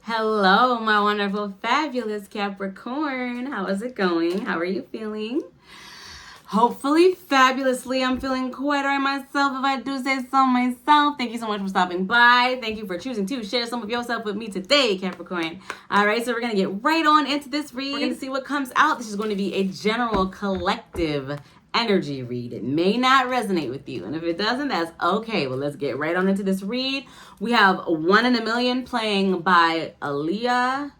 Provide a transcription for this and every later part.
Hello, my wonderful, fabulous Capricorn. How is it going? How are you feeling? Hopefully, fabulously. I'm feeling quite all right myself, if I do say so myself. Thank you so much for stopping by. Thank you for choosing to share some of yourself with me today, Capricorn. All right, so we're going to get right on into this read. We're going to see what comes out. This is going to be a general collective energy read. It may not resonate with you, and if it doesn't, that's okay. Well, let's get right on into this read. We have One in a Million playing by Aaliyah.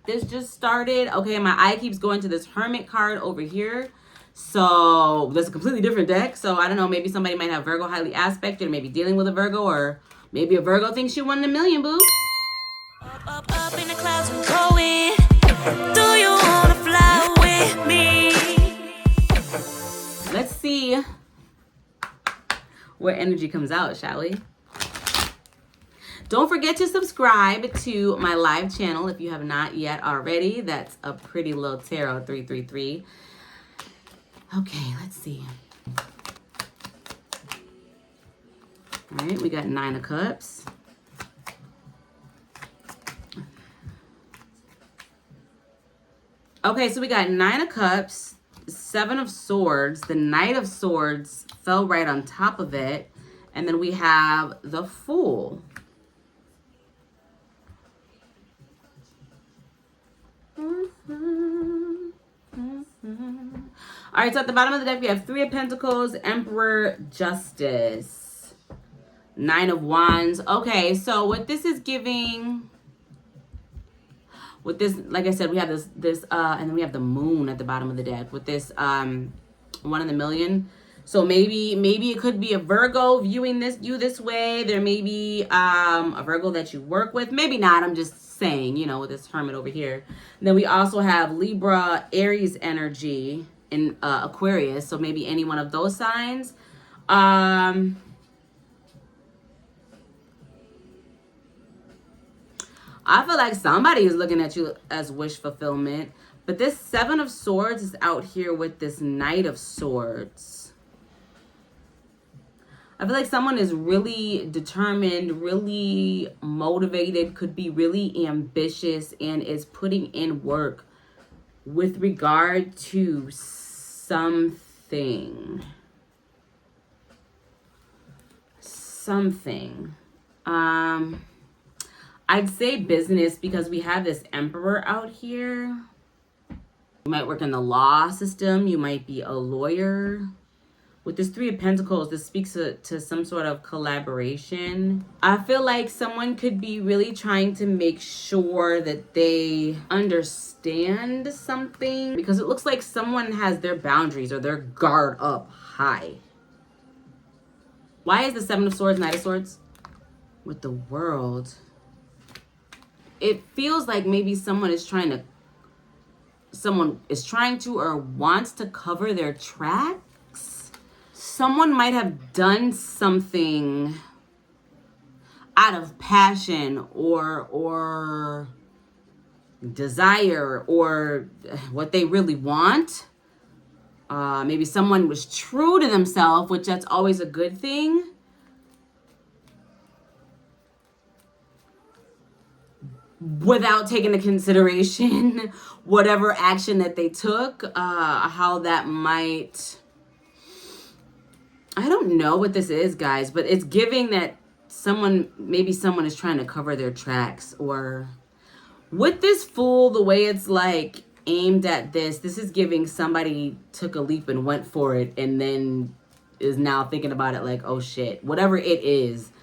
This just started. Okay, my eye keeps going to this Hermit card over here. So that's a completely different deck. So I don't know, maybe somebody might have Virgo highly aspected, or maybe dealing with a Virgo, or maybe a Virgo thinks you won a million, boo. Up in the clouds and going. Do you wanna fly with me? Let's see what energy comes out, shall we? Don't forget to subscribe to my live channel if you have not yet already. That's a Pretty Little Tarot 333. Okay, let's see. All right, we got 9 of Cups. Okay, so we got 9 of Cups, 7 of Swords. The Knight of Swords fell right on top of it. And then we have the Fool. All right, so at the bottom of the deck, we have 3 of Pentacles, Emperor, Justice, 9 of Wands. Okay, so what this is giving, with this, like I said, we have this, and then we have the Moon at the bottom of the deck with this, One in a Million. So maybe it could be a Virgo viewing you this way. There may be a Virgo that you work with. Maybe not. I'm just saying, you know, with this Hermit over here. And then we also have Libra, Aries energy in Aquarius. So maybe any one of those signs. I feel like somebody is looking at you as wish fulfillment. But this 7 of Swords is out here with this Knight of Swords. I feel like someone is really determined, really motivated, could be really ambitious, and is putting in work with regard to something. I'd say business, because we have this Emperor out here. You might work in the law system. You might be a lawyer. With this 3 of Pentacles, this speaks to some sort of collaboration. I feel like someone could be really trying to make sure that they understand something, because it looks like someone has their boundaries or their guard up high. Why is the 7 of Swords, Knight of Swords? With the World. It feels like maybe someone is trying to or wants to cover their tracks. Someone might have done something out of passion or desire or what they really want. Maybe someone was true to themselves, which that's always a good thing. Without taking into consideration whatever action that they took, how that might... I don't know what this is, guys, but it's giving that maybe someone is trying to cover their tracks. Or with this Fool, the way it's like aimed at this is giving somebody took a leap and went for it, and then is now thinking about it like, oh shit, whatever it is.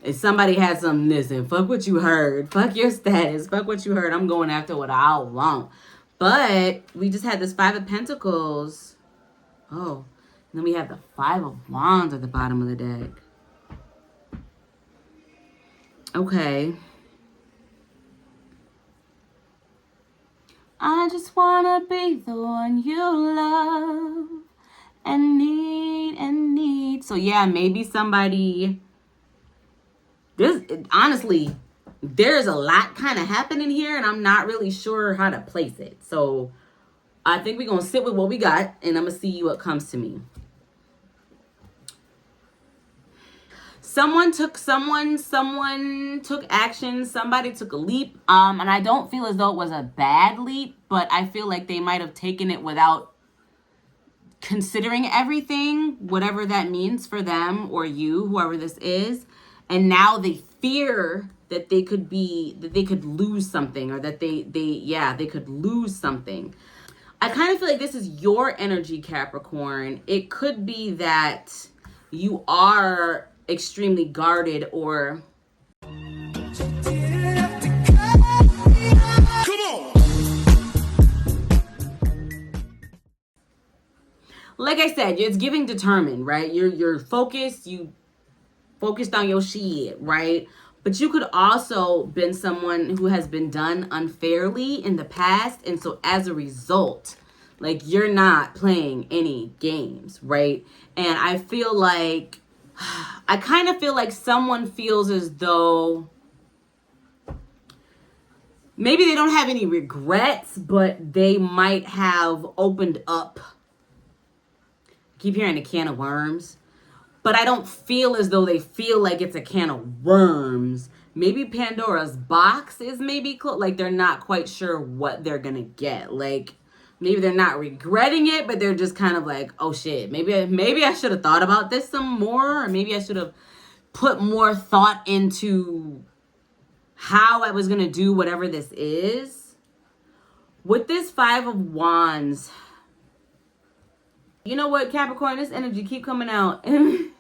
If somebody had something, listen, fuck what you heard, fuck your status, fuck what you heard, I'm going after what I want. But we just had this 5 of Pentacles. Oh. And then we have the 5 of Wands at the bottom of the deck. Okay. I just want to be the one you love and need. So yeah, maybe somebody... Honestly, there's a lot kind of happening here, and I'm not really sure how to place it. So I think we're going to sit with what we got, and I'm going to see what comes to me. someone took action, somebody took a leap, and I don't feel as though it was a bad leap, but I feel like they might have taken it without considering everything, whatever that means for them or you, whoever this is, and now they fear that they could lose something, or that they could lose something. I kind of feel like this is your energy, Capricorn. It could be that you are extremely guarded, or like I said, it's giving determined, right? You're focused, you focused on your shit, right? But you could also been someone who has been done unfairly in the past, and so as a result, like, you're not playing any games, right? And I feel like, I kind of feel like someone feels as though maybe they don't have any regrets, but they might have opened up. I keep hearing a can of worms, but I don't feel as though they feel like it's a can of worms. Maybe Pandora's box is maybe like they're not quite sure what they're gonna get. Like, maybe they're not regretting it, but they're just kind of like, oh shit, maybe I should have thought about this some more, or maybe I should have put more thought into how I was gonna do whatever this is. With this 5 of Wands, you know what, Capricorn, this energy keep coming out. If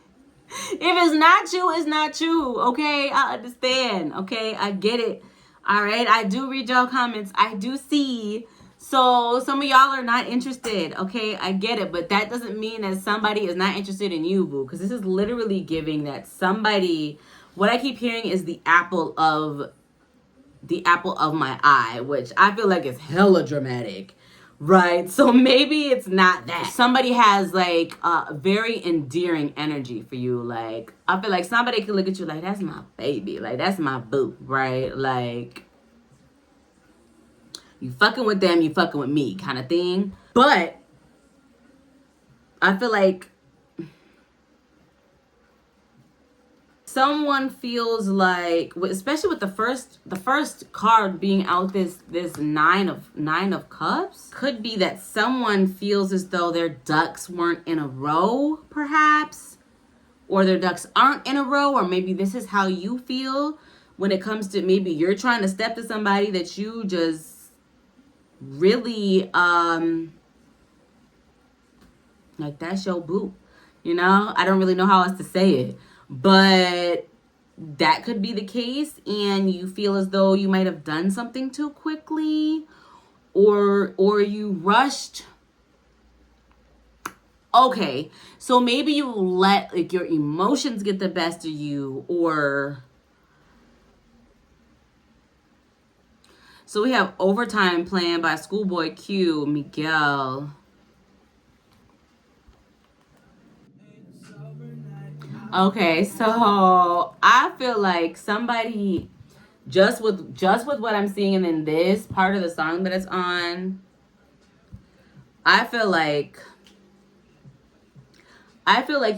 it's not you, it's not you, okay? I understand, okay? I get it, all right? I do read y'all comments. I do see. So some of y'all are not interested, okay? I get it, but that doesn't mean that somebody is not interested in you, boo, because this is literally giving that somebody, what I keep hearing is the apple of my eye, which I feel like is hella dramatic, right? So maybe it's not that. Somebody has like a very endearing energy for you. Like, I feel like somebody could look at you like, that's my baby, like, that's my boo, right? Like, you fucking with them, you fucking with me kind of thing. But I feel like someone feels like, especially with the first card being out, this nine of cups, could be that someone feels as though their ducks weren't in a row, perhaps, or their ducks aren't in a row, or maybe this is how you feel when it comes to, maybe you're trying to step to somebody that you just really like, that's your boo, you know? I don't really know how else to say it, but that could be the case, and you feel as though you might have done something too quickly, or you rushed. Okay, so maybe you let like your emotions get the best of you, or so we have Overtime Plan by Schoolboy Q, Miguel. Okay, so I feel like somebody, just with what I'm seeing in this part of the song that it's on, I feel like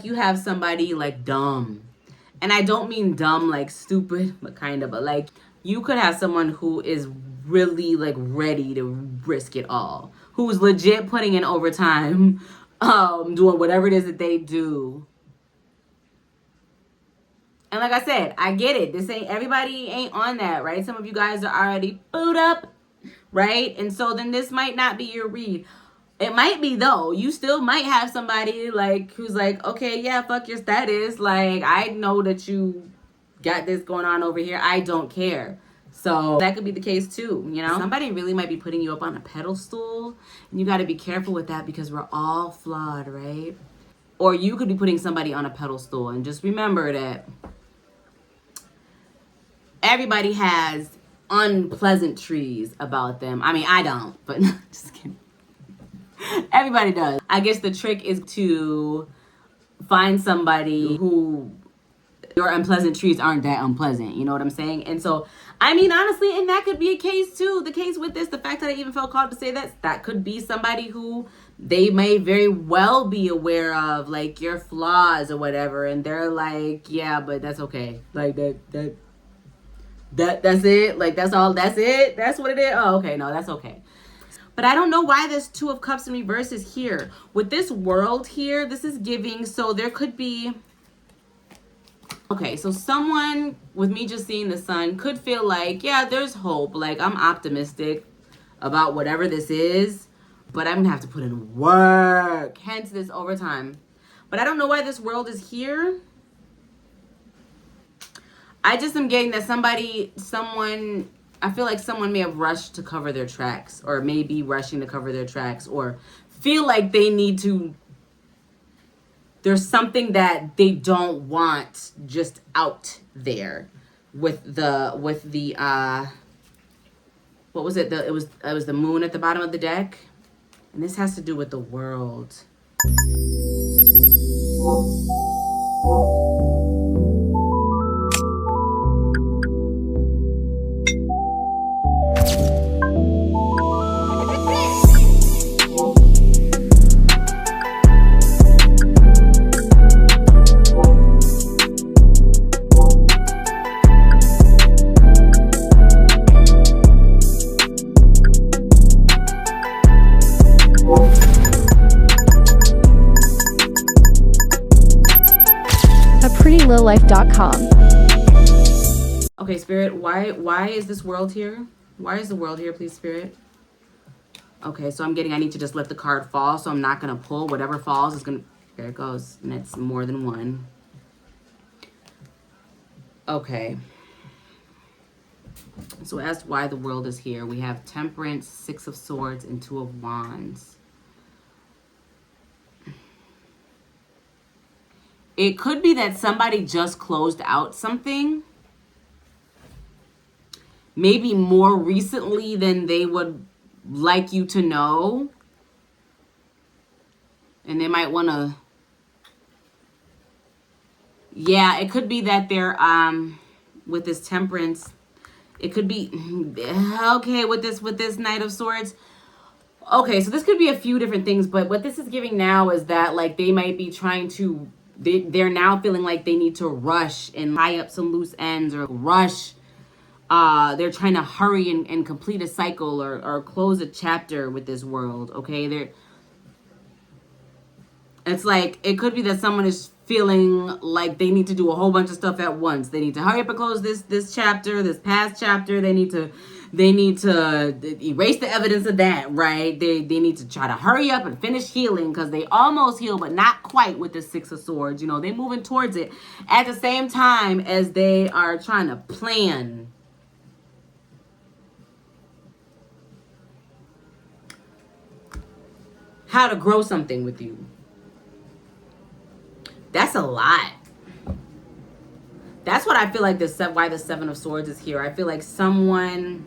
you have somebody like dumb. And I don't mean dumb like stupid, but kind of, but like, you could have someone who is really like ready to risk it all, who's legit putting in overtime, doing whatever it is that they do. And like I said, I get it. Everybody ain't on that, right? Some of you guys are already booed up, right? And so then this might not be your read. It might be, though. You still might have somebody like who's like, okay, yeah, fuck your status. Like, I know that you got this going on over here. I don't care. So that could be the case too, you know? Somebody really might be putting you up on a pedestal, and you got to be careful with that because we're all flawed, right? Or you could be putting somebody on a pedestal, and just remember that everybody has unpleasantries about them. I mean, I don't, but just kidding. Everybody does. I guess the trick is to find somebody who your unpleasantries aren't that unpleasant. You know what I'm saying? And so, I mean, honestly, and that could be a case too. The case with this, the fact that I even felt called to say that could be somebody who they may very well be aware of like your flaws or whatever, and they're like, yeah, but that's okay. Like that's it. Like that's all. That's it. That's what it is. Oh, okay. No, that's okay. But I don't know why this Two of Cups in reverse is here. With this world here, this is giving, so there could be, okay, so someone, with me just seeing the sun, could feel like, yeah, there's hope. Like, I'm optimistic about whatever this is, but I'm going to have to put in work. Hence this overtime. But I don't know why this world is here. I just am getting that someone, I feel like someone may have rushed to cover their tracks, or may be rushing to cover their tracks, or feel like they need to, there's something that they don't want just out there with the what was it? It was the moon at the bottom of the deck. And this has to do with the world. PrettyLilLife.com. Okay, Spirit, why is this world here? Why is the world here, please, Spirit? Okay, so I'm getting, I need to just let the card fall, so I'm not going to pull. Whatever falls is going to, there it goes. And it's more than one. Okay. So as to why the world is here, we have Temperance, Six of Swords, and Two of Wands. It could be that somebody just closed out something. Maybe more recently than they would like you to know. And they might want to... Yeah, it could be that they're, with this Temperance, it could be, okay, with this Knight of Swords. Okay, so this could be a few different things, but what this is giving now is that, like, they might be trying to, they're now feeling like they need to rush and tie up some loose ends, or rush. They're trying to hurry and complete a cycle, or close a chapter with this world, okay? It's like, it could be that someone is feeling like they need to do a whole bunch of stuff at once. They need to hurry up and close this chapter, this past chapter. They need to erase the evidence of that, right? They need to try to hurry up and finish healing, because they almost heal, but not quite with the Six of Swords. You know, they're moving towards it at the same time as they are trying to plan. How to grow something with you. That's a lot. That's what I feel like why the Seven of Swords is here. I feel like someone...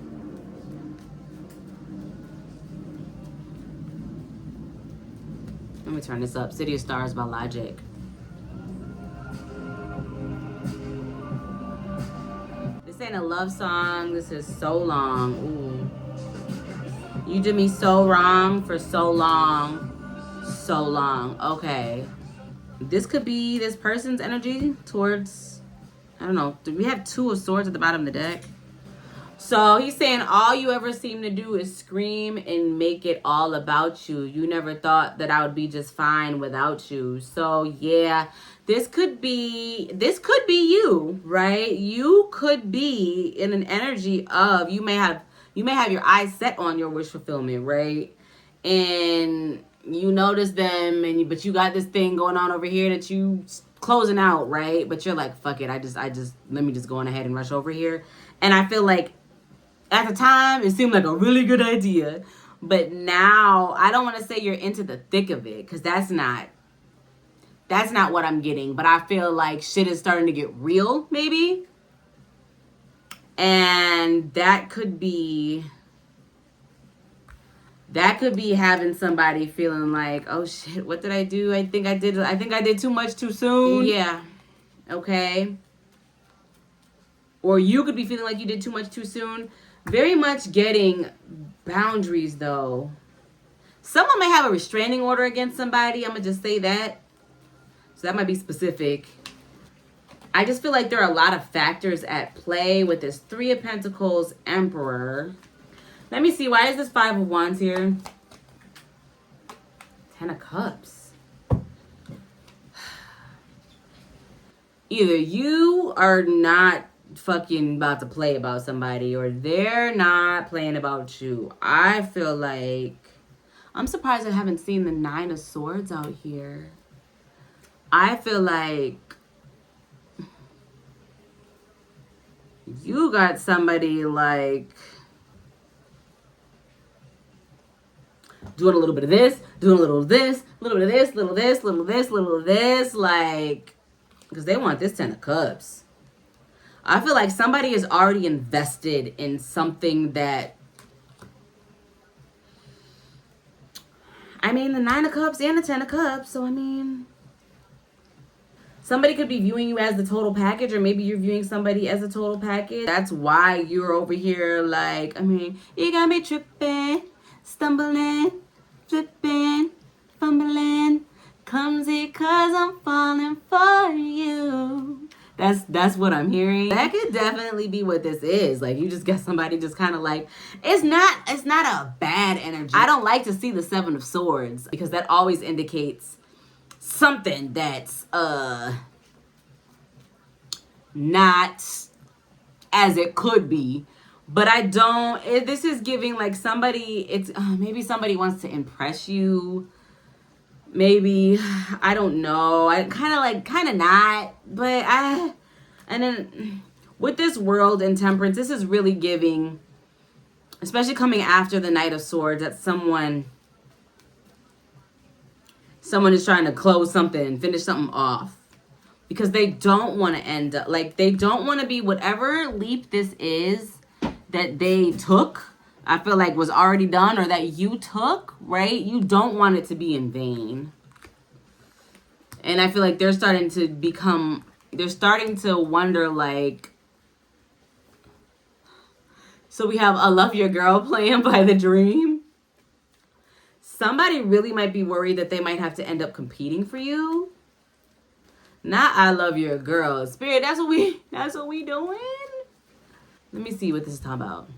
Let me turn this up. City of Stars by Logic. This ain't a love song. This is so long. Ooh. You did me so wrong for so long. So long. Okay. This could be this person's energy towards, I don't know. Do we have Two of Swords at the bottom of the deck? So he's saying all you ever seem to do is scream and make it all about you. You never thought that I would be just fine without you. So yeah, this could be you, right? You could be in an energy of, you may have your eyes set on your wish fulfillment, right? And you notice them, but you got this thing going on over here that you closing out, right? But you're like, fuck it, I just let me just go on ahead and rush over here. And I feel like at the time it seemed like a really good idea, but now I don't want to say you're into the thick of it, because that's not what I'm getting. But I feel like shit is starting to get real, maybe, and that could be having somebody feeling like, oh shit, what did I do? I think I did too much too soon. Yeah. Okay. Or you could be feeling like you did too much too soon. Very much getting boundaries though. Someone may have a restraining order against somebody. I'm going to just say that. So that might be specific. I just feel like there are a lot of factors at play with this Three of Pentacles Emperor. Let me see. Why is this Five of Wands here? Ten of Cups. Either you are not fucking about to play about somebody or they're not playing about you. I feel like... I'm surprised I haven't seen the Nine of Swords out here. I feel like you got somebody like doing a little bit of this, doing a little of this, a little bit of this, little of this, little of this, little of this, like, because they want this Ten of Cups. I feel like somebody is already invested in something that, I mean, the Nine of Cups and the Ten of Cups, so I mean, somebody could be viewing you as the total package, or maybe you're viewing somebody as a total package. That's why you're over here like, I mean, you got me tripping, stumbling, flipping, fumbling, clumsy cause I'm falling for you. That's what I'm hearing. That could definitely be what this is. Like, you just got somebody just kind of like, it's not a bad energy. I don't like to see the Seven of Swords because that always indicates something that's not as it could be. But I don't, this is giving like somebody, it's maybe somebody wants to impress you. Maybe, I don't know. I kind of not, but and then with this World and Temperance, this is really giving, especially coming after the Knight of Swords, that someone is trying to close something, finish something off, because they don't want to end up, like, they don't want to be whatever leap this is that they took, I feel like was already done, or that you took, right? You don't want it to be in vain. And I feel like they're starting to wonder, like, so we have I Love Your Girl playing by The Dream. Somebody really might be worried that they might have to end up competing for you. Not I Love Your Girl. Spirit, that's what we doing? Let me see what this is talking about.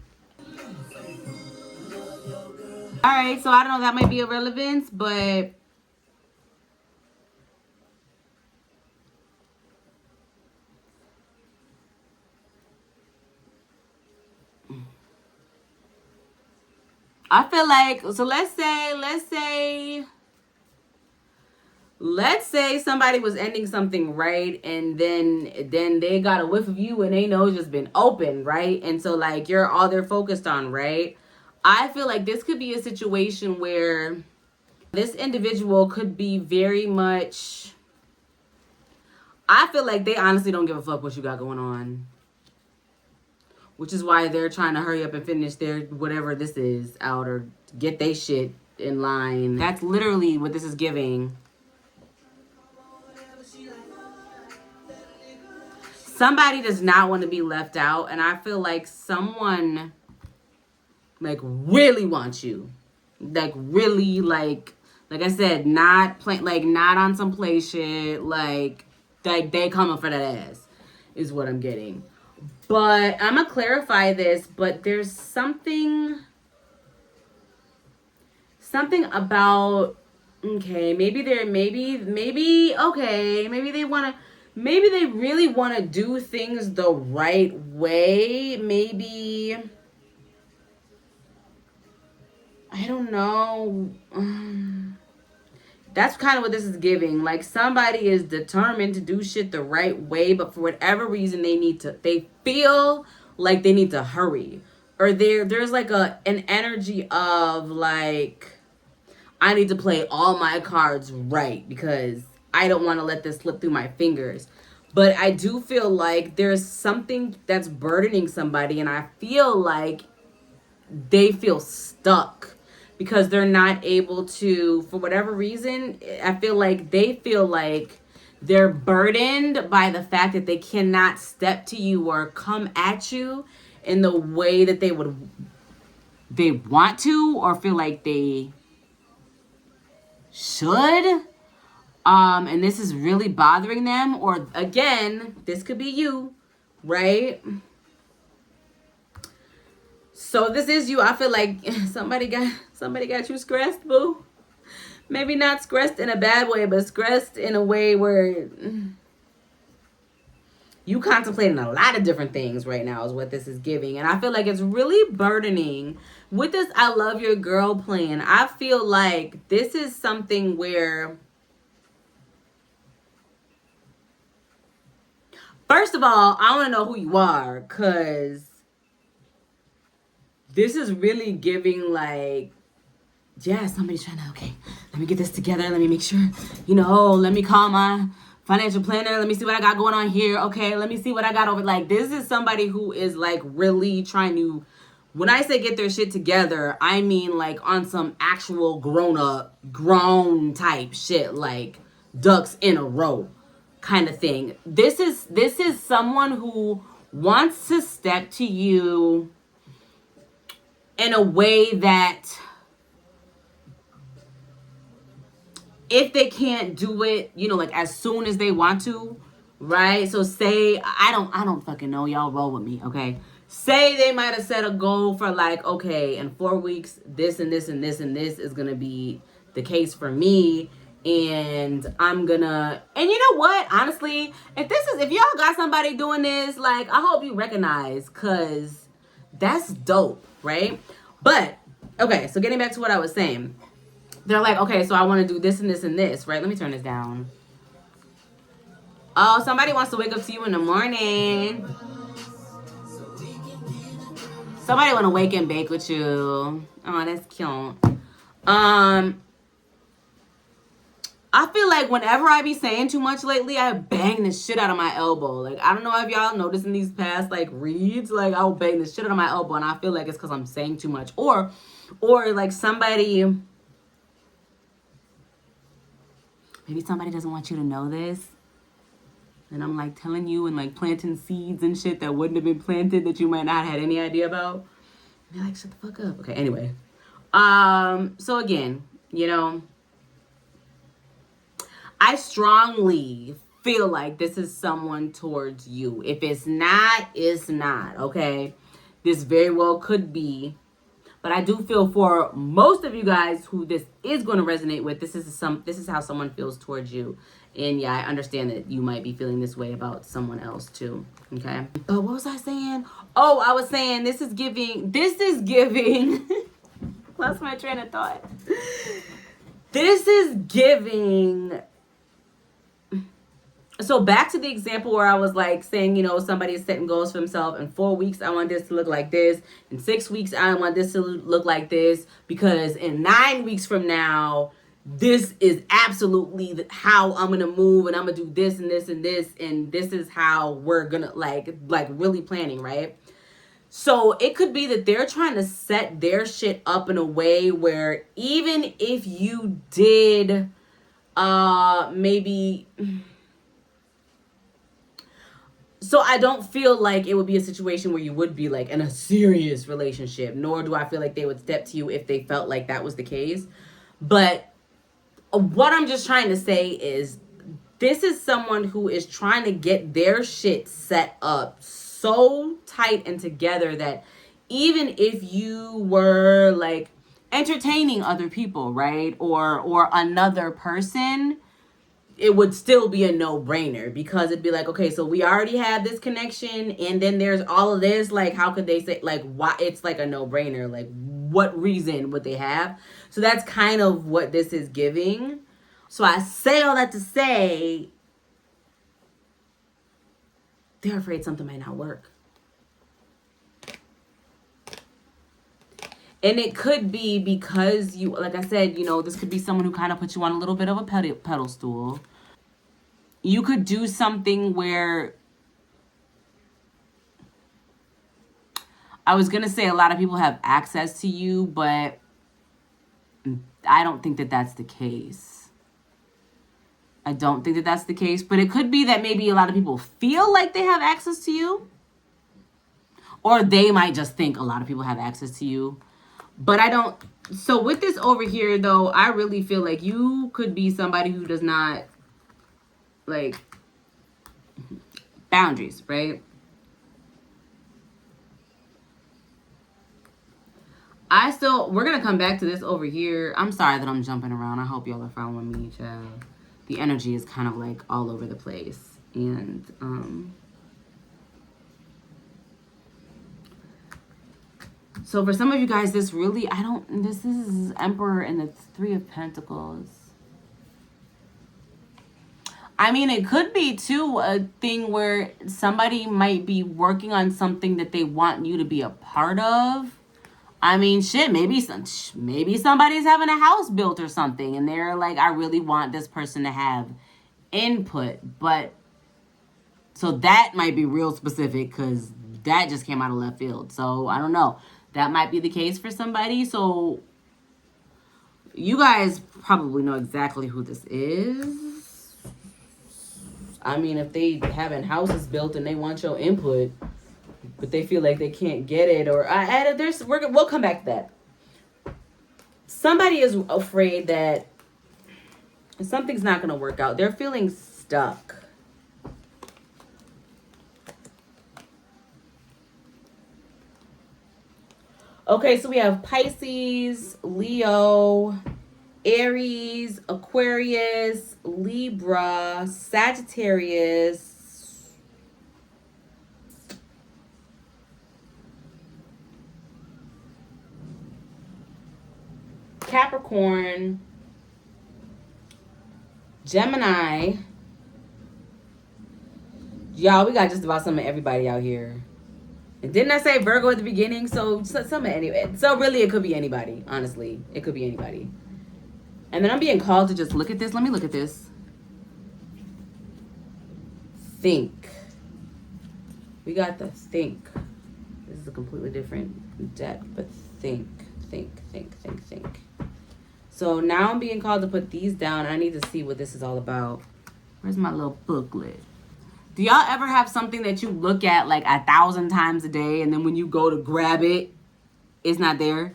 All right, so I don't know, that might be irrelevant, but I feel like, so let's say somebody was ending something, right? And then they got a whiff of you and they know it's just been open, right? And so like you're all they're focused on, right? I feel like this could be a situation where this individual could be very much, I feel like they honestly don't give a fuck what you got going on. Which is why they're trying to hurry up and finish their whatever this is out, or get their shit in line. That's literally what this is giving. Somebody does not want to be left out, and I feel like someone like really wants you. Like really, like I said, not play, like not on some play shit. Like they coming for that ass is what I'm getting. But I'm going to clarify this, but there's something about, okay, maybe they really want to do things the right way. Maybe, I don't know. That's kind of what this is giving. Like somebody is determined to do shit the right way, but for whatever reason they feel like they need to hurry. Or there's like an energy of like, I need to play all my cards right because I don't want to let this slip through my fingers. But I do feel like there's something that's burdening somebody, and I feel like they feel stuck. Because they're not able to, for whatever reason, I feel like they feel like they're burdened by the fact that they cannot step to you or come at you in the way that they want to, or feel like they should. And this is really bothering them. Or again, this could be you, right? So this is you. I feel like somebody got you stressed, boo. Maybe not stressed in a bad way, but stressed in a way where you contemplating a lot of different things right now is what this is giving. And I feel like it's really burdening. With this I love your girl plan, I feel like this is something where, first of all, I want to know who you are, because this is really giving like, yeah, somebody's trying to, okay, let me get this together. Let me make sure, let me call my financial planner. Let me see what I got going on here. Okay, let me see what I got over. Like, this is somebody who is like really trying to, when I say get their shit together, I mean like on some actual grown type shit, like ducks in a row kind of thing. This is someone who wants to step to you in a way that, if they can't do it, like as soon as they want to, right? So say, I don't fucking know, y'all roll with me, okay? Say they might have set a goal for like, okay, in 4 weeks, this and this and this and this is gonna be the case for me. And I'm gonna, and you know what? Honestly, if y'all got somebody doing this, like, I hope you recognize, cause that's dope, right? But, okay, so getting back to what I was saying. They're like, okay, so I want to do this and this and this, right? Let me turn this down. Oh, somebody wants to wake up to you in the morning. Somebody want to wake and bake with you. Oh, that's cute. I feel like whenever I be saying too much lately, I bang the shit out of my elbow. Like, I don't know if y'all noticed in these past, like, reads, like, I'll bang the shit out of my elbow, and I feel like it's because I'm saying too much. Or like, maybe somebody doesn't want you to know this. And I'm, like, telling you and, like, planting seeds and shit that wouldn't have been planted that you might not have had any idea about. And you're like, shut the fuck up. Okay, anyway. So, again, I strongly feel like this is someone towards you. If it's not, it's not, okay? This very well could be. But I do feel for most of you guys who this is going to resonate with, this is how someone feels towards you. And yeah, I understand that you might be feeling this way about someone else too, okay? But what was I saying? Oh, I was saying this is giving, lost my train of thought. This is giving. So back to the example where I was like saying, somebody is setting goals for himself. In 4 weeks, I want this to look like this. In 6 weeks, I want this to look like this. Because in 9 weeks from now, this is absolutely how I'm going to move. And I'm going to do this and this and this. And this is how we're going to like really planning, right? So it could be that they're trying to set their shit up in a way where even if you did maybe... So I don't feel like it would be a situation where you would be like in a serious relationship, nor do I feel like they would step to you if they felt like that was the case. But what I'm just trying to say is this is someone who is trying to get their shit set up so tight and together that even if you were like entertaining other people, right? Or another person, it would still be a no-brainer, because it'd be like, okay, so we already have this connection and then there's all of this. Like, how could they say, like, why? It's like a no-brainer. Like, what reason would they have? So that's kind of what this is giving. So I say all that to say they're afraid something might not work. And it could be because you, like I said, this could be someone who kind of puts you on a little bit of a pedestal. You could do something where, I was going to say a lot of people have access to you, but I don't think that that's the case. I don't think that that's the case, but it could be that maybe a lot of people feel like they have access to you, or they might just think a lot of people have access to you. But I don't. So with this over here, though, I really feel like you could be somebody who does not like boundaries, right? We're going to come back to this over here. I'm sorry that I'm jumping around. I hope y'all are following me, child. The energy is kind of like all over the place. And, so for some of you guys, this is Emperor and the Three of Pentacles. I mean, it could be, too, a thing where somebody might be working on something that they want you to be a part of. I mean, shit, maybe somebody's having a house built or something, and they're like, I really want this person to have input. But, so that might be real specific, because that just came out of left field. So, I don't know. That might be the case for somebody. So, you guys probably know exactly who this is. I mean, if they having houses built and they want your input, but they feel like they can't get it, or we'll come back to that. Somebody is afraid that something's not going to work out. They're feeling stuck. Okay, so we have Pisces, Leo, Aries, Aquarius, Libra, Sagittarius, Capricorn, Gemini. Y'all, we got just about some of everybody out here. And didn't I say Virgo at the beginning? So some anyway. So really, it could be anybody. Honestly, it could be anybody. And then I'm being called to just look at this. Let me look at this. Think. We got the think. This is a completely different deck, but think. So now I'm being called to put these down. I need to see what this is all about. Where's my little booklet? Do y'all ever have something that you look at like 1,000 times a day, and then when you go to grab it, it's not there?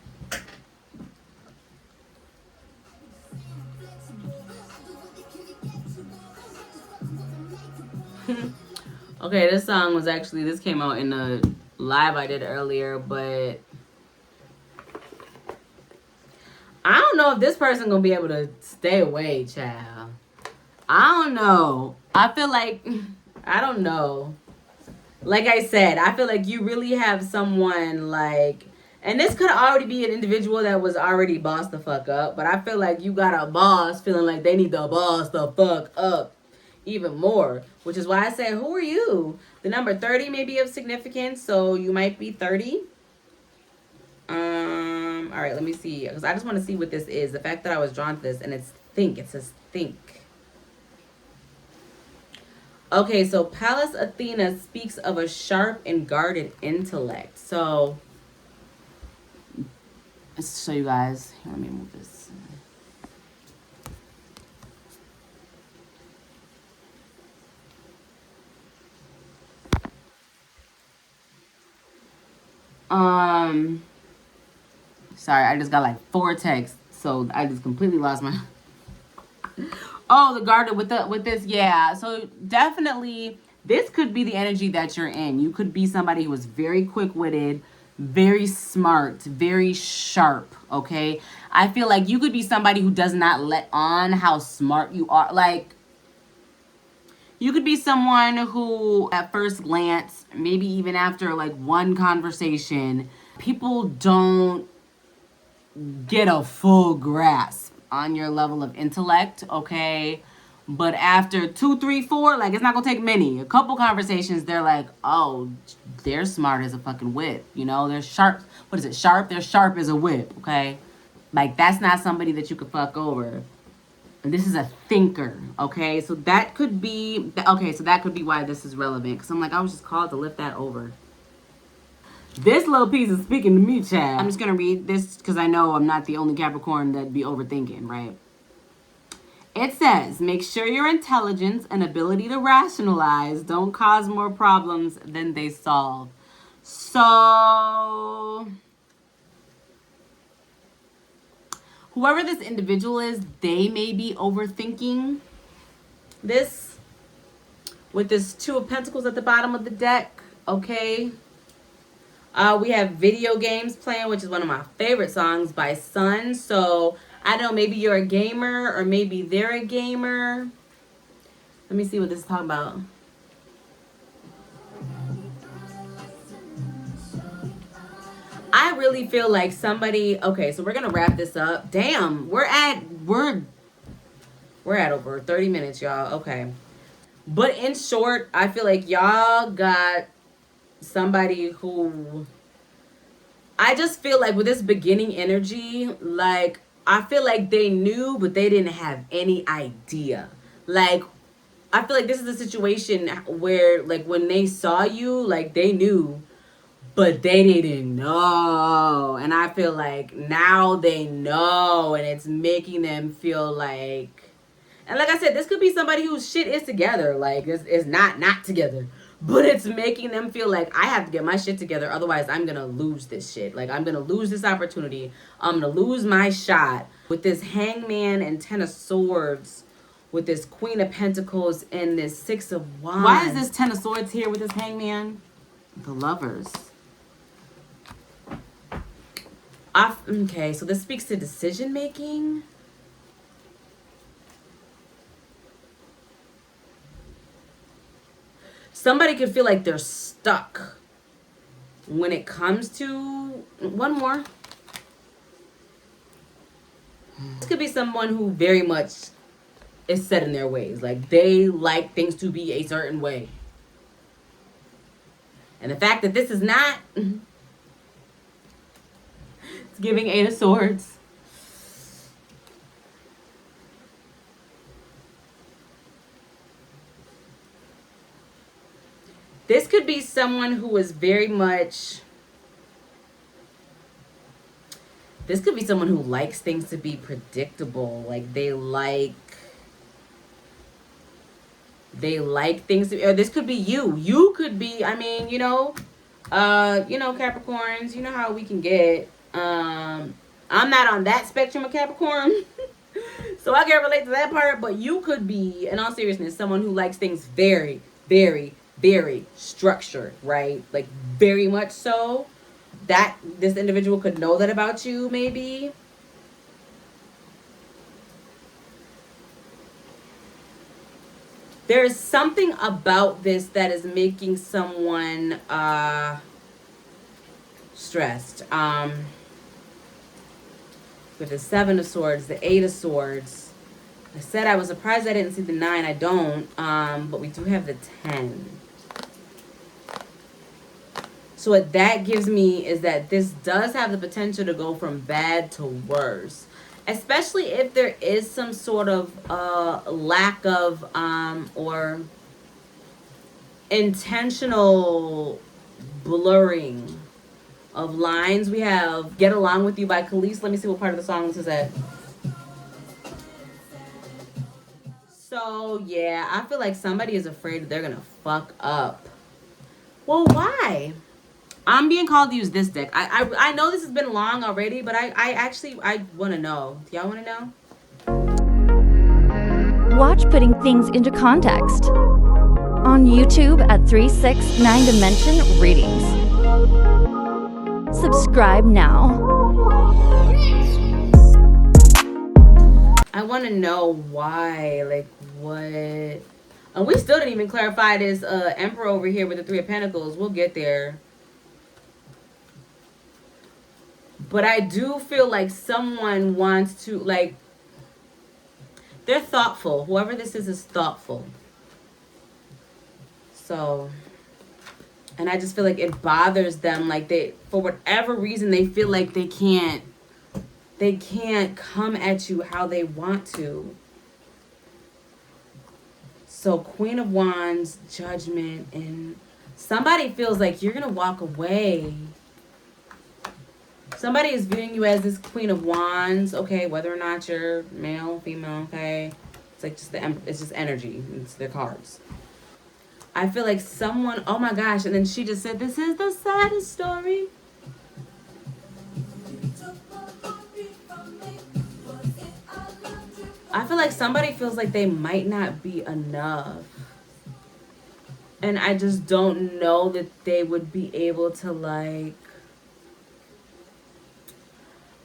Okay, this came out in a live I did earlier, but I don't know if this person gonna be able to stay away, child. I don't know. I feel like, I don't know. Like I said, I feel like you really have someone like, and this could already be an individual that was already bossed the fuck up, but I feel like you got a boss feeling like they need to boss the fuck up even more, which is why I said, who are you? The number 30 may be of significance, so you might be 30. All right, let me see, because I just want to see what this is. The fact that I was drawn to this, and it's think. It says think. Okay, so Pallas Athena speaks of a sharp and guarded intellect. So, let's show you guys. Here, let me move this. Sorry, I just got like 4 texts, so I just completely lost my. Oh, the guarded with this, yeah. So definitely, this could be the energy that you're in. You could be somebody who is very quick-witted, very smart, very sharp. Okay, I feel like you could be somebody who does not let on how smart you are. Like, you could be someone who, at first glance, maybe even after like one conversation, people don't get a full grasp on your level of intellect, okay? But after 2, 3, 4, like, it's not gonna take many. A couple conversations, they're like, oh, they're smart as a fucking whip, you know? They're sharp. What is it? Sharp? They're sharp as a whip, okay? Like, that's not somebody that you could fuck over. And this is a thinker, okay? So that could be, okay, so that could be why this is relevant. Because I'm like, I was just called to lift that over. This little piece is speaking to me, Chad. I'm just going to read this because I know I'm not the only Capricorn that'd be overthinking, right? It says, make sure your intelligence and ability to rationalize don't cause more problems than they solve. So, whoever this individual is, they may be overthinking this with this Two of Pentacles at the bottom of the deck, okay? We have video games playing, which is one of my favorite songs by Sun. So I don't know, maybe you're a gamer or maybe they're a gamer. Let me see what this is talking about. I really feel like somebody, okay, so we're gonna wrap this up. Damn, we're at over 30 minutes, y'all. Okay. But in short, I feel like y'all got somebody who, I just feel like with this beginning energy, like I feel like they knew but they didn't have any idea. Like I feel like this is a situation where like when they saw you, like they knew but they didn't know. And I feel like now they know and it's making them feel like, and like I said, this could be somebody whose shit is together. Like, it's not together. But it's making them feel like I have to get my shit together. Otherwise, I'm going to lose this shit. Like, I'm going to lose this opportunity. I'm going to lose my shot. With this Hangman and Ten of Swords. With this Queen of Pentacles and this Six of Wands. Why is this Ten of Swords here with this Hangman? The Lovers. Okay, so this speaks to decision making. Somebody could feel like they're stuck when it comes to, one more. This could be someone who very much is set in their ways. Like they like things to be a certain way. And the fact that this is not, it's giving Eight of Swords. This could be someone who is very much, this could be someone who likes things to be predictable. Like they like things to, or this could be you. You could be, I mean, Capricorns, you know how we can get. I'm not on that spectrum of Capricorn. So I can't relate to that part, but you could be, in all seriousness, someone who likes things very, very, very structured, right? Like very much so. That this individual could know that about you, maybe. There's something about this that is making someone stressed. With the Seven of Swords, the Eight of Swords. I said I was surprised I didn't see the 9. I don't. But we do have the 10. So what that gives me is that this does have the potential to go from bad to worse. Especially if there is some sort of lack of or intentional blurring of lines. We have Get Along With You by Khalees. Let me see what part of the song this is at. So, yeah, I feel like somebody is afraid that they're going to fuck up. Well, why? I'm being called to use this deck. I know this has been long already, but I want to know. Do y'all want to know? Watch Putting Things into Context on YouTube at 369 Dimension Readings. Subscribe now. I want to know why, like what, and we still didn't even clarify this Emperor over here with the Three of Pentacles. We'll get there. But I do feel like someone wants to, like, they're thoughtful. Whoever this is thoughtful. So, and I just feel like it bothers them. Like they, for whatever reason, they feel like they can't come at you how they want to. So Queen of Wands, Judgment, and somebody feels like you're going to walk away. Somebody is viewing you as this Queen of Wands, okay, whether or not you're male, female, okay. It's like just it's just energy. It's their cards. I feel like someone, oh my gosh, and then she just said, this is the saddest story. like somebody feels like they might not be enough. And I just don't know that they would be able to, like...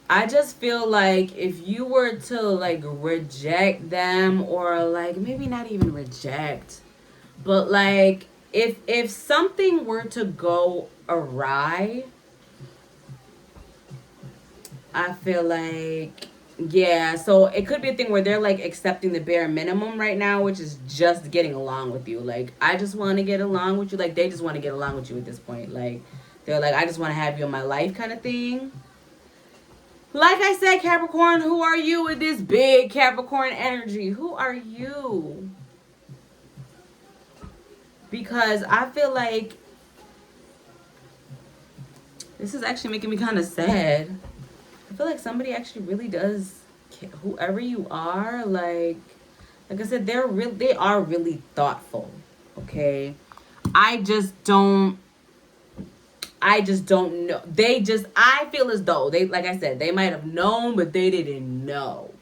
I just feel like if you were to, like, reject them, or, like, maybe not even reject, but, like, if something were to go awry, I feel like, yeah, so it could be a thing where they're, like, accepting the bare minimum right now, which is just getting along with you. Like, I just want to get along with you. Like, they just want to get along with you at this point. Like, they're like, I just want to have you in my life kind of thing. Like I said, Capricorn, who are you with this big Capricorn energy? Who are you? Because I feel like this is actually making me kind of sad. I feel like somebody actually really does, whoever you are, like I said, they are really thoughtful. Okay, I just don't know. I feel as though they, like I said, they might have known, but they didn't know.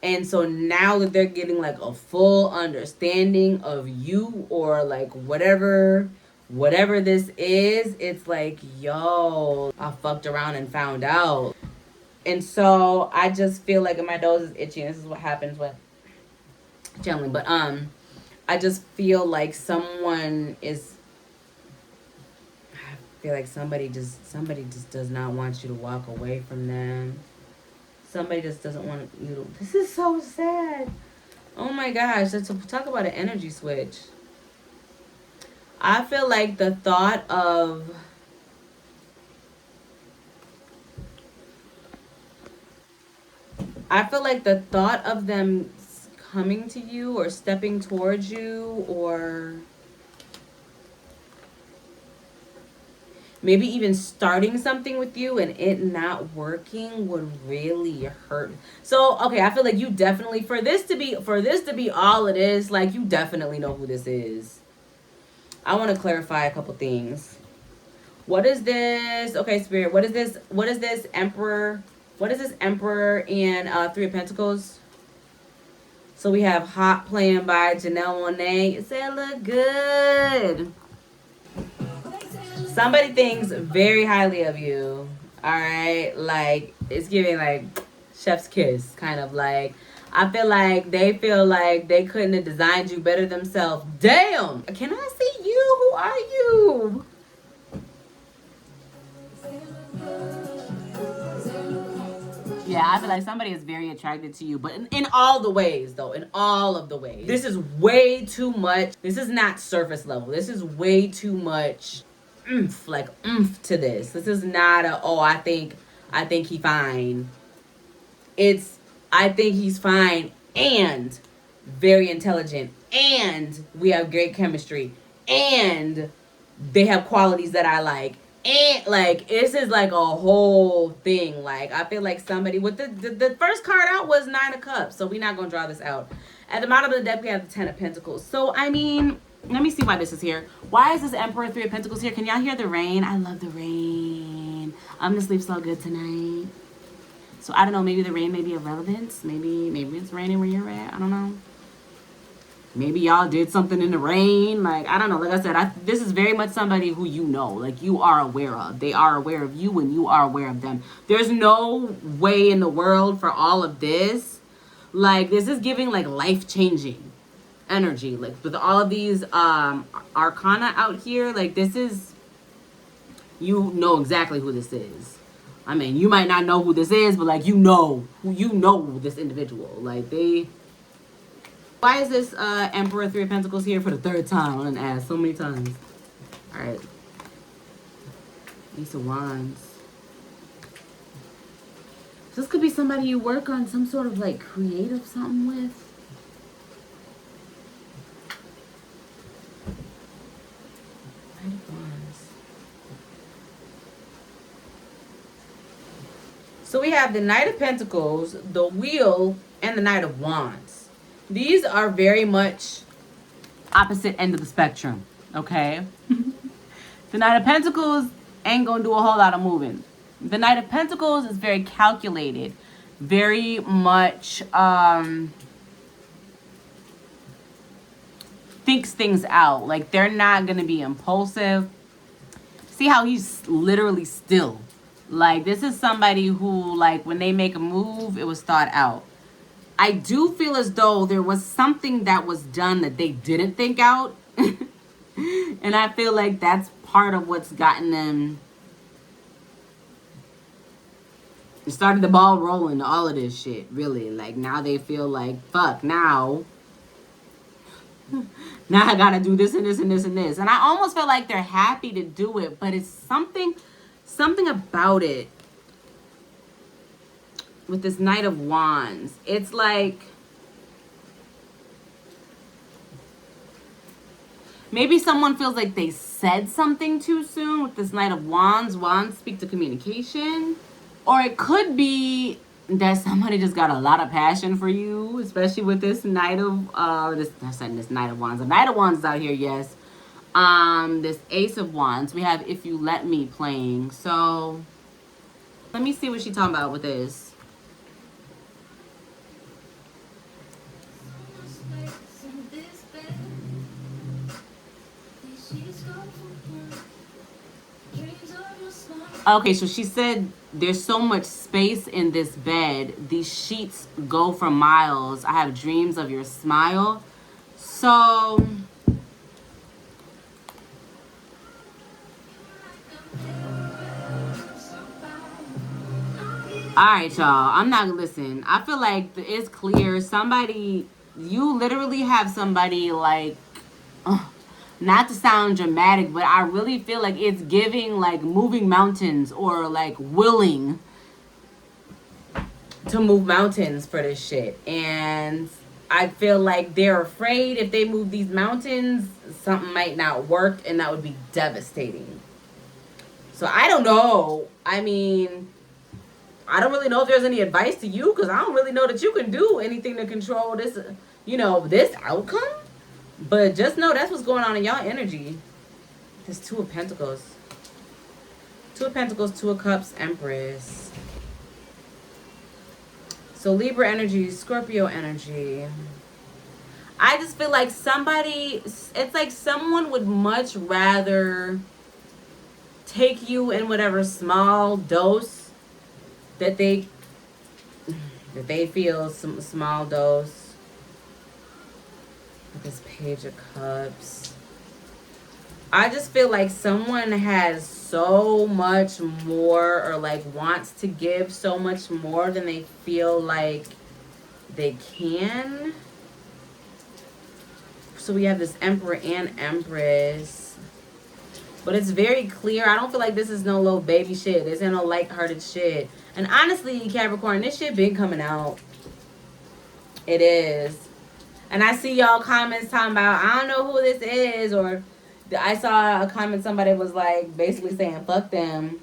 And so now that they're getting like a full understanding of you, or like whatever this is, it's like, yo, I fucked around and found out. And so I just feel like my nose is itchy. This is what happens with channeling. But I just feel like somebody just does not want you to walk away from them. Somebody just doesn't want you to... This is so sad. Oh my gosh. Let's talk about an energy switch. I feel like the thought of... them coming to you or stepping towards you, or maybe even starting something with you and it not working would really hurt. So, okay, I feel like you definitely, for this to be all it is, like, you definitely know who this is. I want to clarify a couple things. What is this? Okay, Spirit, what is this? What is this Emperor? What is this Emperor and Three of Pentacles? So we have Hot playing by Janelle Monáe. It said look good. Somebody thinks very highly of you. Alright? Like, it's giving like chef's kiss. Kind of like, I feel like they couldn't have designed you better themselves. Damn! Can I see you? Who are you? Yeah, I feel like somebody is very attracted to you, but in all the ways, though. In all of the ways. This is way too much. This is not surface level. This is way too much oomph to this. This is not I think he's fine. It's, I think he's fine and very intelligent, and we have great chemistry, and they have qualities that I like. And like, this is like a whole thing. Like, I feel like somebody with the first card out was 9 of Cups, so we're not gonna draw this out. At the bottom of the deck we have the 10 of Pentacles. So I mean, let me see why this is here. Why is this Emperor 3 of Pentacles here? Can y'all hear the rain? I love the rain. I'm gonna sleep so good tonight. So I don't know, maybe the rain may be of relevance. Maybe it's raining where you're at. I don't know. Maybe y'all did something in the rain. Like, I don't know. Like I said, this is very much somebody who you know. Like, you are aware of. They are aware of you and you are aware of them. There's no way in the world for all of this. Like, this is giving, like, life-changing energy. Like, with all of these arcana out here, like, this is... You know exactly who this is. I mean, you might not know who this is, but, like, you know this individual. Like, they... Why is this Emperor 3 of Pentacles here for the 3rd time? I'm gonna ask so many times. Alright. Ace of Wands. So this could be somebody you work on some sort of like creative something with. Knight of Wands. So we have the Knight of Pentacles, the Wheel, and the Knight of Wands. These are very much opposite end of the spectrum, okay? The Knight of Pentacles ain't gonna do a whole lot of moving. The Knight of Pentacles is very calculated, very much thinks things out. Like, they're not going to be impulsive. See how he's literally still. Like, this is somebody who, like, when they make a move, it was thought out. I do feel as though there was something that was done that they didn't think out. And I feel like that's part of what's gotten them. It started the ball rolling, all of this shit, really. Like, now they feel like, fuck, now I gotta do this and this and this and this. And I almost feel like they're happy to do it, but it's something about it with this Knight of Wands. It's like, maybe someone feels like they said something too soon with this Knight of Wands. Wands speak to communication. Or it could be that somebody just got a lot of passion for you, especially with this Knight of this Knight of Wands. The Knight of Wands is out here, yes. This Ace of Wands. We have If You Let Me playing. So let me see what she's talking about with this. Okay, so she said there's so much space in this bed. These sheets go for miles. I have dreams of your smile. So, all right, y'all. I'm not listen. I feel like it's clear. Somebody, you literally have somebody like, not to sound dramatic, but I really feel like it's giving like moving mountains or like willing to move mountains for this shit. And I feel like they're afraid if they move these mountains, something might not work, and that would be devastating. So I don't know. I mean, I don't really know if there's any advice to you, because I don't really know that you can do anything to control this, this outcome. But just know that's what's going on in y'all energy. This Two of Pentacles. Two of Pentacles, Two of Cups, Empress. So Libra energy, Scorpio energy. I just feel like it's like someone would much rather take you in whatever small dose that they feel, some small dose. This Page of Cups. I just feel like someone has so much more, or like wants to give so much more than they feel like they can. So we have this Emperor and Empress. But it's very clear. I don't feel like this is no little baby shit. This ain't no lighthearted shit. And honestly, Capricorn, this shit been coming out. It is. And I see y'all comments talking about, I don't know who this is. Or I saw a comment, somebody was like basically saying, fuck them,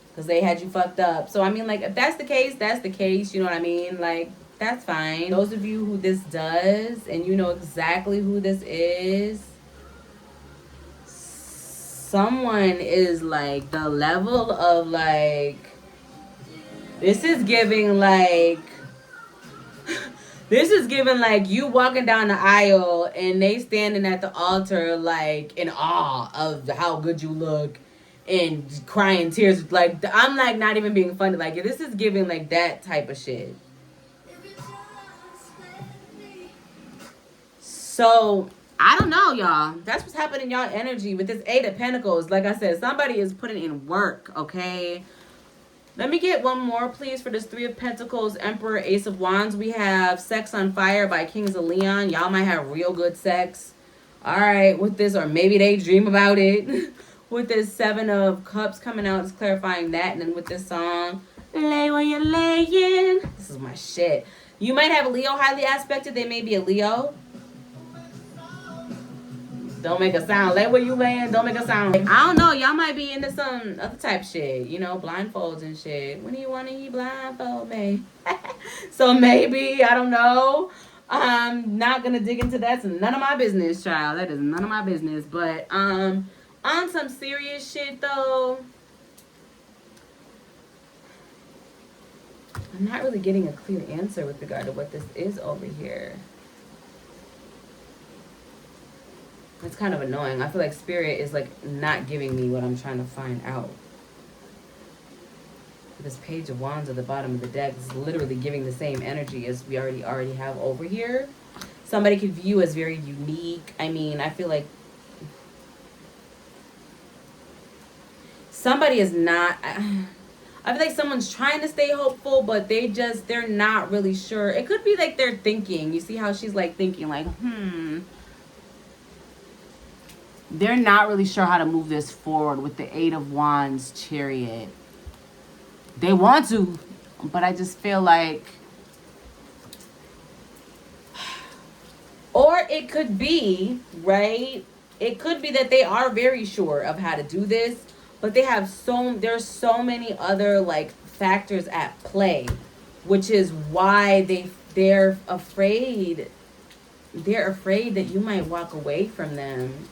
because they had you fucked up. So, I mean, like, if that's the case, that's the case. You know what I mean? Like, that's fine. Those of you who this does, and you know exactly who this is, someone is like the level of like, this is giving like, this is giving like you walking down the aisle and they standing at the altar like in awe of how good you look and crying tears. Like, I'm like not even being funny. Like, this is giving like that type of shit. So, I don't know, y'all. That's what's happening in y'all energy with this Eight of Pentacles. Like I said, somebody is putting in work, okay? Let me get one more, please, for this Three of Pentacles, Emperor, Ace of Wands. We have Sex on Fire by Kings of Leon. Y'all might have real good sex. All right, with this, or maybe they dream about it. With this Seven of Cups coming out, it's clarifying that. And then with this song, Lay Where You're Laying. This is my shit. You might have a Leo highly aspected. They may be a Leo. Don't make a sound. Lay where you laying. Don't make a sound. I don't know. Y'all might be into some other type shit. You know, blindfolds and shit. When do you want to eat blindfold me? So maybe, I don't know. I'm not going to dig into that. It's none of my business, child. That is none of my business. But on some serious shit, though, I'm not really getting a clear answer with regard to what this is over here. It's kind of annoying. I feel like Spirit is like not giving me what I'm trying to find out. This Page of Wands at the bottom of the deck is literally giving the same energy as we already have over here. Somebody could view as very unique. I mean, I feel like somebody is not... I feel like someone's trying to stay hopeful, but they're not really sure. It could be like they're thinking. You see how she's like thinking like, They're not really sure how to move this forward with the Eight of Wands, Chariot. They want to, but I just feel like... Or it could be, right? It could be that they are very sure of how to do this, but they have there's so many other like factors at play, which is why they're afraid. They're afraid that you might walk away from them.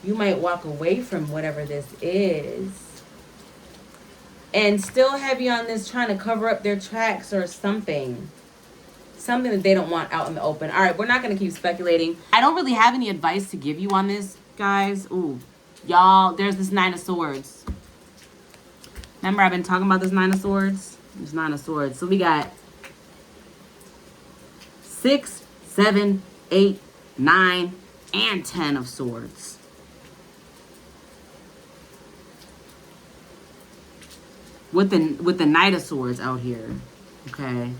You might walk away from whatever this is. And still heavy on this, trying to cover up their tracks or something. Something that they don't want out in the open. All right, we're not going to keep speculating. I don't really have any advice to give you on this, guys. Ooh, y'all, there's this Nine of Swords. Remember I've been talking about this Nine of Swords? There's Nine of Swords. So we got 6, 7, 8, 9, and 10 of Swords. With the Knight of Swords out here. Okay.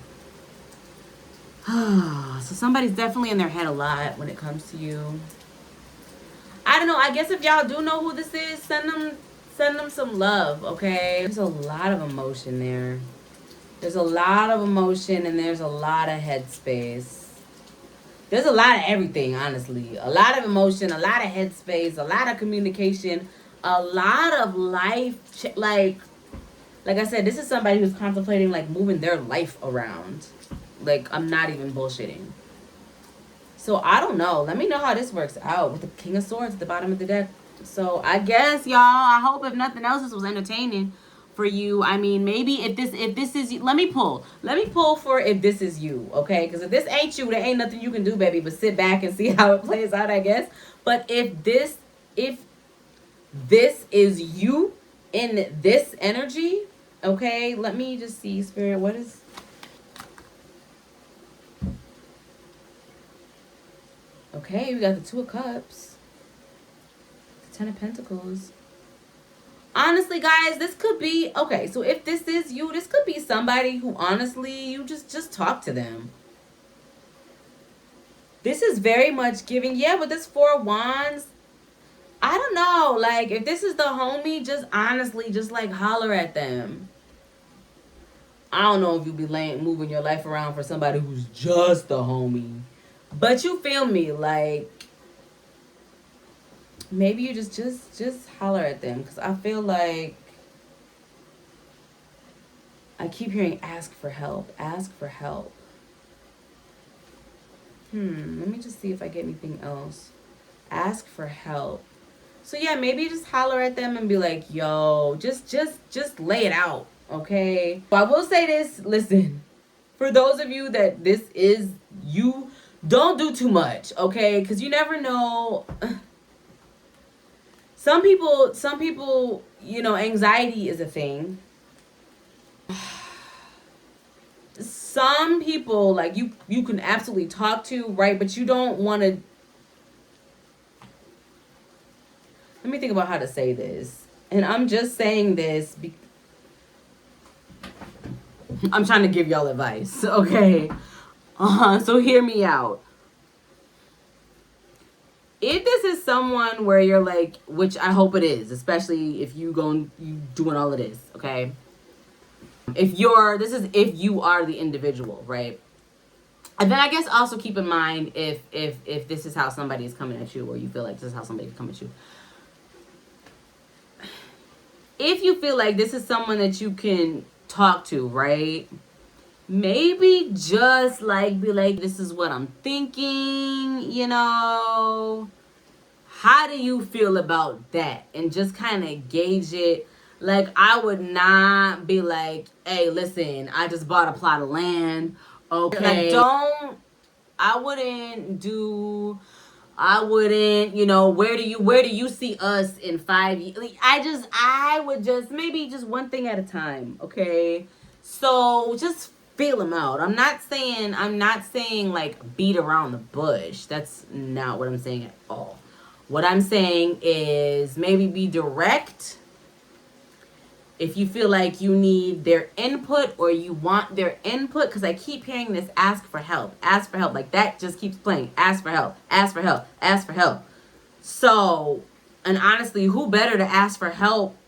So somebody's definitely in their head a lot when it comes to you. I don't know. I guess if y'all do know who this is, send them some love, okay? There's a lot of emotion there. There's a lot of emotion and there's a lot of headspace. There's a lot of everything, honestly. A lot of emotion, a lot of headspace, a lot of communication, a lot of life. Like I said, this is somebody who's contemplating like moving their life around. Like, I'm not even bullshitting. So, I don't know. Let me know how this works out with the King of Swords at the bottom of the deck. So, I guess, y'all, I hope if nothing else, this was entertaining for you. I mean, maybe if this is you, let me pull for if this is you, okay? Because if this ain't you, there ain't nothing you can do, baby, but sit back and see how it plays out, I guess. But if this is you in this energy, okay, let me just see, Spirit, what is... Okay, we got the Two of Cups. The Ten of Pentacles. Honestly, guys, this could be... Okay, so if this is you, this could be somebody who, honestly, you just talk to them. This is very much giving... Yeah, with this Four of Wands, I don't know. Like, if this is the homie, just honestly, just, like, holler at them. I don't know if you be moving your life around for somebody who's just the homie. But you feel me, like, maybe you just holler at them. Because I feel like I keep hearing ask for help. Ask for help. Let me just see if I get anything else. Ask for help. So, yeah, maybe just holler at them and be like, yo, just lay it out, okay? But I will say this, listen. For those of you that this is you... Don't do too much, okay? Because you never know. Some people, you know, anxiety is a thing. Some people, like, you can absolutely talk to, right? But you don't want to... Let me think about how to say this. And I'm just saying this I'm trying to give y'all advice, okay? So hear me out. If this is someone where you're like, which I hope it is, especially if you doing all of this, okay? If you are the individual, right? And then I guess also keep in mind if this is how somebody is coming at you, or you feel like this is how somebody is coming at you. If you feel like this is someone that you can talk to, right? Maybe just like be like, this is what I'm thinking, you know. How do you feel about that? And just kind of gauge it. Like, I would not be like, hey, listen, I just bought a plot of land. Okay. Like, I wouldn't do I wouldn't, you know, where do you see us in 5 years? Like, I would just, maybe just one thing at a time, okay? So just feel them out. I'm not saying like beat around the bush. That's not what I'm saying at all. What I'm saying is maybe be direct. If you feel like you need their input or you want their input, because I keep hearing this, ask for help. Ask for help. Like that just keeps playing. Ask for help. Ask for help. Ask for help. So, and honestly, who better to ask for help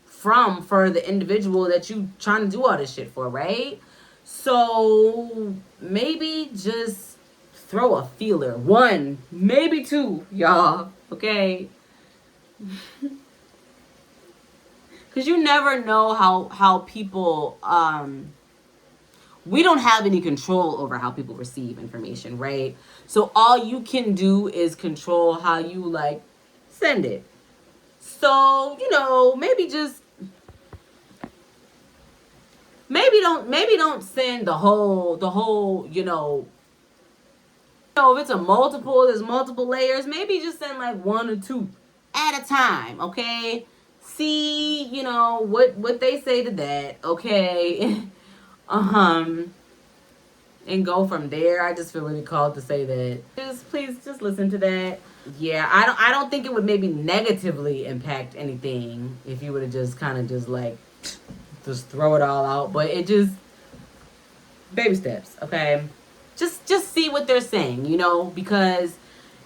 from for the individual that you trying to do all this shit for, right? So maybe just throw a feeler. 1, maybe 2, y'all. Okay? Because you never know how people, we don't have any control over how people receive information, right? So all you can do is control how you, like, send it. So, you know, maybe don't send the whole, you know, if it's there's multiple layers, maybe just send like 1 or 2 at a time, okay? See, you know, what they say to that, okay? And go from there. I just feel really called to say that. Please listen to that. Yeah, I don't think it would maybe negatively impact anything if you would have just kind of just like just throw it all out, but it just baby steps, okay? Just see what they're saying, you know, because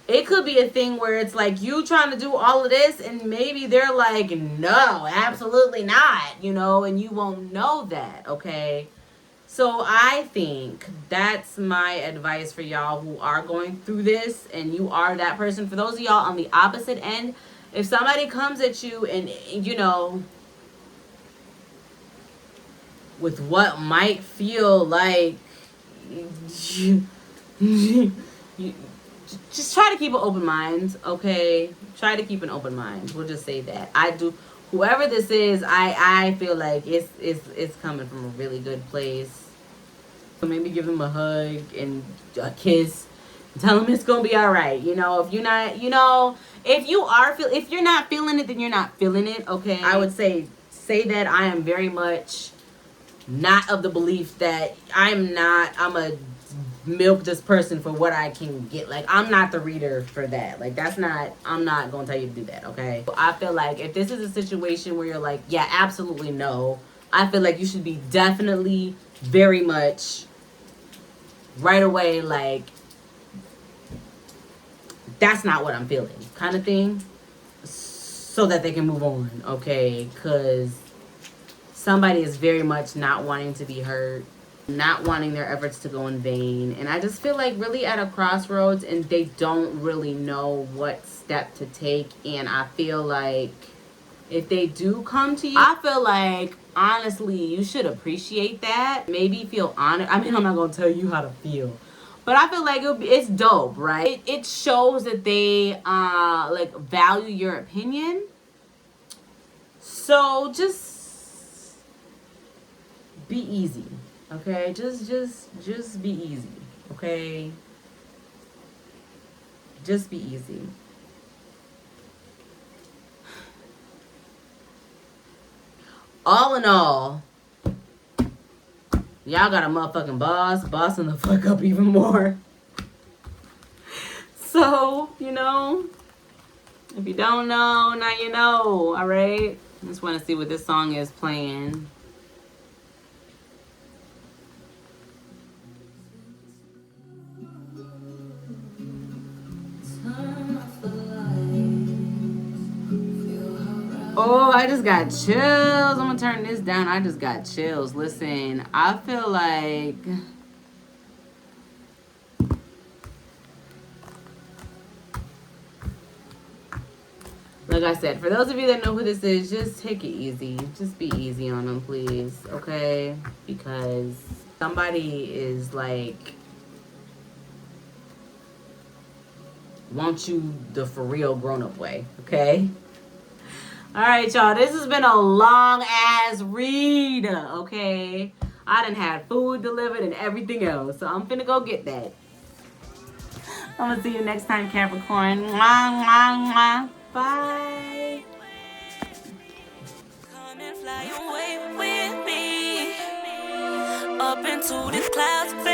it could be a thing where it's like you trying to do all of this and maybe they're like, no, absolutely not, you know, and you won't know that, okay? So I think that's my advice for y'all who are going through this and you are that person. For those of y'all on the opposite end, if somebody comes at you and, you know, with what might feel like just try to keep an open mind, okay? Try to keep an open mind. We'll just say that. Whoever this is, I feel like it's coming from a really good place. So maybe give them a hug and a kiss. Tell them it's gonna be all right. You know, if you're not, you know, if you're not feeling it, then you're not feeling it, okay? I would say that I am very much not of the belief that I'm a milk this person for what I can get. Like, I'm not the reader for that. Like, I'm not gonna tell you to do that, okay? I feel like if this is a situation where you're like, yeah, absolutely no, I feel like you should be definitely very much right away like, that's not what I'm feeling kind of thing, so that they can move on, okay? Because somebody is very much not wanting to be hurt, not wanting their efforts to go in vain. And I just feel like really at a crossroads and they don't really know what step to take. And I feel like if they do come to you, I feel like honestly you should appreciate that. Maybe feel honored. I mean, I'm not going to tell you how to feel, but I feel like it's dope, right? It shows that they like value your opinion. So just be easy, okay? Just be easy, okay? Just be easy. All in all, y'all got a motherfucking bossing the fuck up even more. So, you know, if you don't know, now you know, all right? I just want to see what this song is playing. Oh, I just got chills. I'm gonna turn this down. I just got chills. Listen, I feel like I said, for those of you that know who this is, just take it easy. Just be easy on them, please, okay? Because somebody is like, want you the for real grown-up way, okay? All right, y'all. This has been a long-ass read, okay? I done had food delivered and everything else, so I'm finna go get that. I'm gonna see you next time, Capricorn. Mwah, mwah, mwah. Bye. Come and fly away with me up into these clouds.